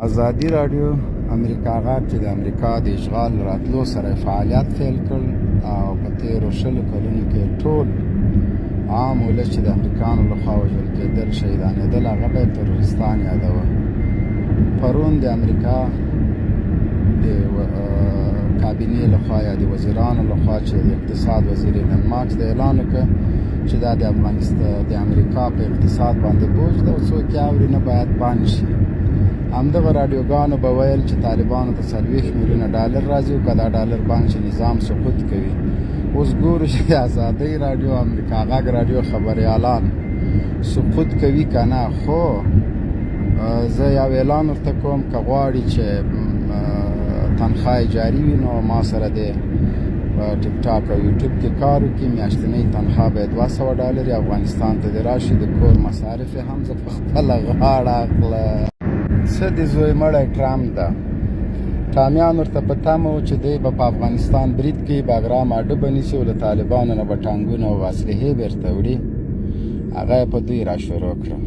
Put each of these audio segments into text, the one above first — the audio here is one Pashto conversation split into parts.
ازادي راډیو امریکا غږ چې د امریکا د اشغال راتلو سره فعالیت پیل کړ او په تېرو 20 کلونو کې ټول عام ولس چې د امریکایانو لخوا وژل کېدل شهیدانېدل هغه به تروریستان یادوه. پرون د امریکا د کابینې لخوا یا د وزیرانو لخوا چې د اقتصاد وزیر ایلن ماسک د اعلان وکړ چې دا د افغانستان د امریکا په اقتصاد باندې بوج ده او څوک یې اوري نه باید بند شي. همدغه راډیوګانو به ویل چې طالبانو ته 40 میلیونه ډالر راځي او که دا ډالر بانک چې نظام سقوط کوي. اوس ګورو چې د ازادۍ راډیو امریکا غږ راډیو خبریالان سقوط کوي که نه. خو زه یو اعلان ورته کوم که غواړي چې تنخواه جاري وي نو ما سره د ټیک ټاک او یوټیوب کې کار وکړي. میاشتنۍ تنخواه باید 200 ډالر افغانستان ته دې راشي. د کور مصارف هم زه په خپله غاړه اخله. څه د زوی مړی ټرمپ ده. ټامیان ورته په تمه و چې دی به په افغانستان برید کوي، باګرام اډه به نیسي او له طالبانو نه به ټانګونه او اسلحې بیرته وړي. هغه یې په دوی را شروع کړه.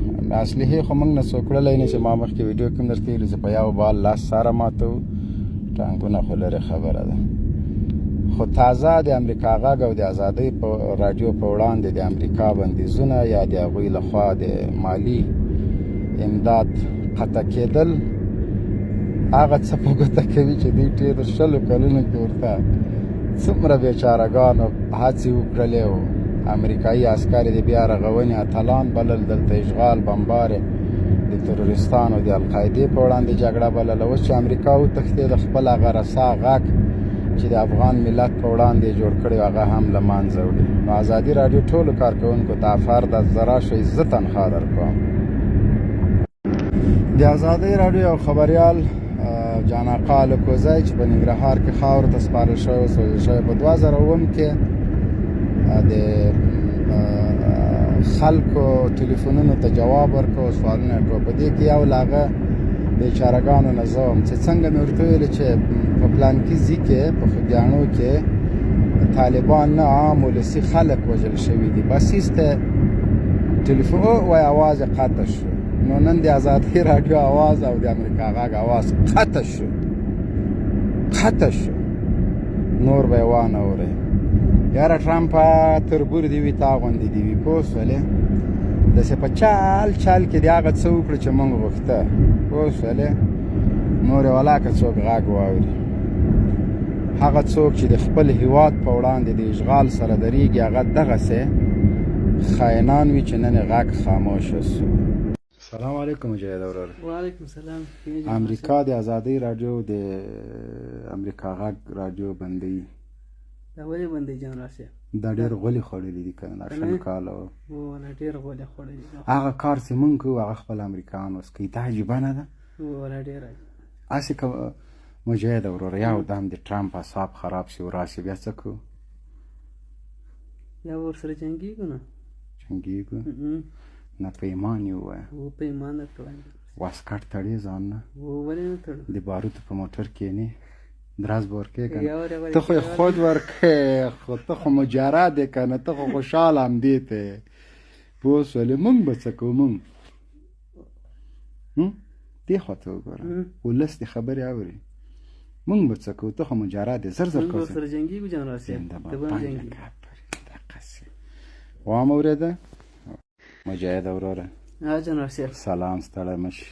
اسلحې خو موږ نه څوک وړلی نه چې ما مخکې ویډیو کې هم درته ویلي چې په یو بال 10 سره ماتوو. ټانګونه خو لرې خبره ده. خو تازه د امریکا غږ او د ازادۍ په راډیو په وړاندې د امریکا بندیزونه یا د هغوی لخوا د مالي امداد قطع کېدل هغه څه په ګوته کوي چې دوی تېرو 20 کلونو کې ورته څومره بېچارهګانو هڅې وکړلې او امریکایي عسکر د بیا رغونې اتلان بلل. دلته اشغال بمبارې د تروریستانو د القاعدې په وړاندې جګړه بلله. اوس چې امریکا وتښتېد خپل هغه رسا غږ چې د افغان ملت په وړاندې جوړ کړی هغه هم له منځه وړي. نو ازادي راډیو ټولو کارکوونکو ته فرد زه راشئ زه تنخواه درکوم. د ازادۍ راډیو یو خبریال جان آقا الکوزی چې په ننګرهار کې خاورو ته سپارل شوی او سوځل شوی په 2009 کې د خلکو ټلیفونونو ته جواب ورکړ او سوالونه یې کړل. په دې کې یو له هغه بېچارهګانو نه زه وم چې څنګه مې ورته وویل چې په پلانکي ځي کې په خوږیاڼو کې طالبان نه عام ولسي خلک وژل شوي دي. بس ایسته ټلیفون وایي اواز یې قطع شو. نو نن د ازادۍ راډیو اواز او د امریکا غږ اواز قطع شو. نور به یې وانه اورئ. یاره ټرمپ تربور دې وي تا غوندې دې وي پوه شولې. داسې په چال کې دې هغه څه وکړو چې موږ غوښته پوه شولې. نور یې ولاکه څوک غږ واوري. هغه څوک چې د خپل هیواد په وړاندې د اشغال سره درېږي هغه دغسې خاینان وي چې نن یې غږ خاموشه سو. سلام علیکم مجاهد ورور. وعلیکم سلام. امریکا د ازادۍ راډیو د امریکا غږ راډیو بندوي. دا ولې بندوي جان راسي؟ دا ډېر غولې خوړلي دي که نه 20 کاله وله ډېر غولې خوړلي دي. هغه کار چې موږ کوو هغه خپل امریکایان اوس کوي. دا عجیبه نه ده؟ وله ډېره هسې که مجاهد وروره یو دم د ټرمپ اعصاب خراب شي وراسي بیا څه کوو؟ یا ورسره جنګېږو نه جنګېږو نه په ایمان یې ووایه. په ایمان درته وایم واسکټ تړې ځان نه ولې نه تړو؟ د باروتو په موټر کښېنې درز به ورکوې که نه؟ ته خو یې خود ورکوې خو ته خو مجرد یې که نه ته خو خوشحال همدې ته یې پوه شولې. موږ به څه کوو؟ موږ دې خوا ته وګوره ولس دې خبرې اوري. موږ به څه کوو؟ ته خو مجرد یې زر موږ به سره جنګېږو جان راسي. ته به هم جنګېږو. وام اورېده مجاهد وروره؟ جان راسي. سلام ستړی مه شي.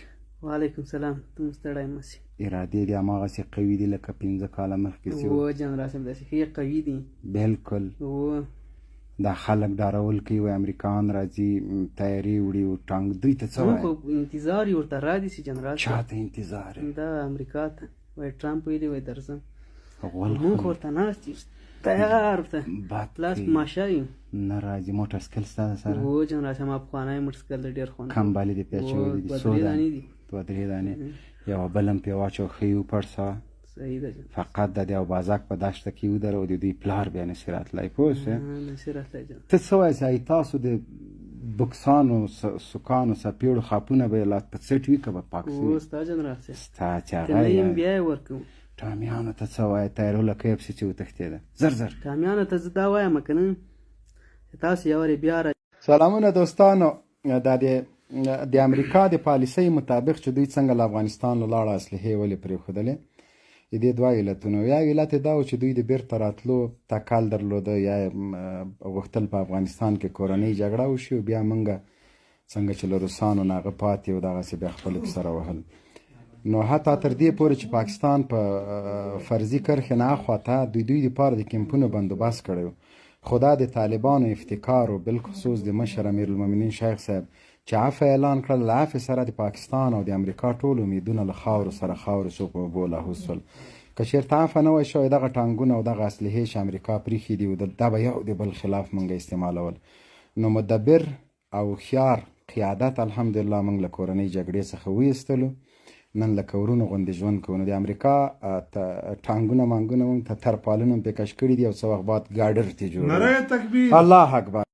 وعلیکم سلام. ته ستړی مه شي. ارادې دې هماغسې قوي دي لکه 15 کاله مخکې چې و جان راسي داسې ښې قوي دي. بلکل. دا خلک ډارول کوي وایي امریکایان راځي تیارې وړي او ټانک دوی ته څه وایي؟ موږ انتظار یې ورته را دي چې جان راسي. چا ته انتظار؟ دا امریکا ته وایي ټرمپ ویلي وایي درځم. موږ ورته ناست یو تیار ورته لاس ماشه یو نه راځي. موټر سایکل ستا سره؟ و جان راسي ما پخوانی موټر سایکل دی ډېر خوند. کمبالې دې پې اچولي دي؟ 2 دانې. 2 دانې یوه بل هم پې واچو ښه یې وپړسوه. صحیح ده. فقط د دې او بازک په دشته کې ودرو د دوی پلار بیا نشي راتلی پوه شوې. نشي راتلی جان. ته څه وایې چې تاسو د بکسانو سوکانو څپېړو خاپونه به یې لا په څټ وي که به پاک شوي؟ ستا جان راسي ستا چې که نه یم بیا یې ورکوو. ټامیانو ته څه وایې تیارو له کیف چې وتښتېده؟ زر ټامیانو ته زه دا وایم که نه چې تاسو یو وارې بیا را. سلامونه دوستانو. دا د د امریکا د پالیسۍ مطابق چې دوی څنګه له افغانستان له لاړه اسلحې ولې پرېښودلې د دې دوه علتونه یو علت دا و چې دوی د بیرته راتلو تکل درلوده یا غوښتل په افغانستان کې کورنۍ جګړه وشي او بیا موږ څنګه چې له روسانو نه هغه پاتې و دغسې بیا خپل په سره وهل نو حتی تر دې پورې چې پاکستان په فرضي کرښې نه اخواته دوی دپاره د کیمپونو بندوبست کړی و خو دا د طالبانو افتکار و بالخصوص د مشر امیرالمؤمنین شیخ صاحب چې عفو اعلان کړل له عفو سره د پاکستان او د امریکا ټول امیدونه له خاورو سره خاورو شو په اوبو لاهو شول که چېرته عفو نه وای شوی دغه ټانکونه او دغه اسلحې چې امریکا پرېښي دي دا به یو د بل خلاف موږ استعمالول نو مدبر او هوښیار قیادت الحمدلله موږ له کورنۍ جګړې څخه وایستلو نن لکه ورونو غوندې ژوند کوو نو د امریکا ټانګونه مانګونه هم ترپالونه هم پې کش کړي دي او څه وخت بعد ګاډر ترې جوړوي الله اکبر